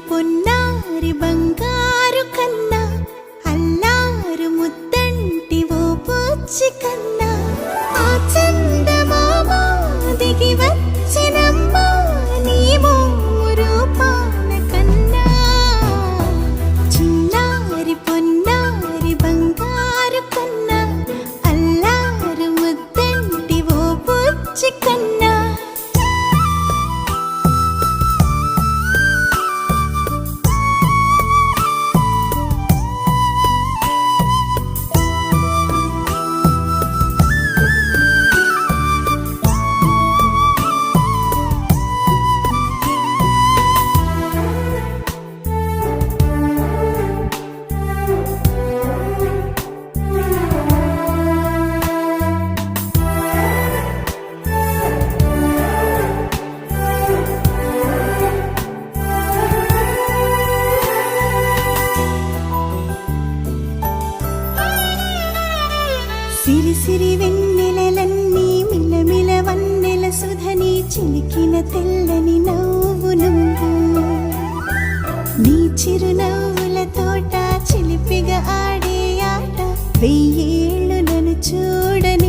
పొన్నారి బంగారు కన్నా అల్లారు ముద్దంటి ఓ పూచి కన్నా ఆ చందమామ దిగి వచ్చినమ్మా నీ రూపాన కన్నా చిన్నారి పొన్నారి బంగారు కన్నా అల్లారు ముద్దంటి ఓ పూచి కన్నా సిరి సిరి వెన్నెలలన్నీ మిలమిల వన్నెల సుధని చిలికిన తెల్లని నవ్వు నువ్వు నీ చిరునవ్వుల తోట చిలిపిగా ఆడే ఆట వెయ్యేళ్ళు నన్ను చూడని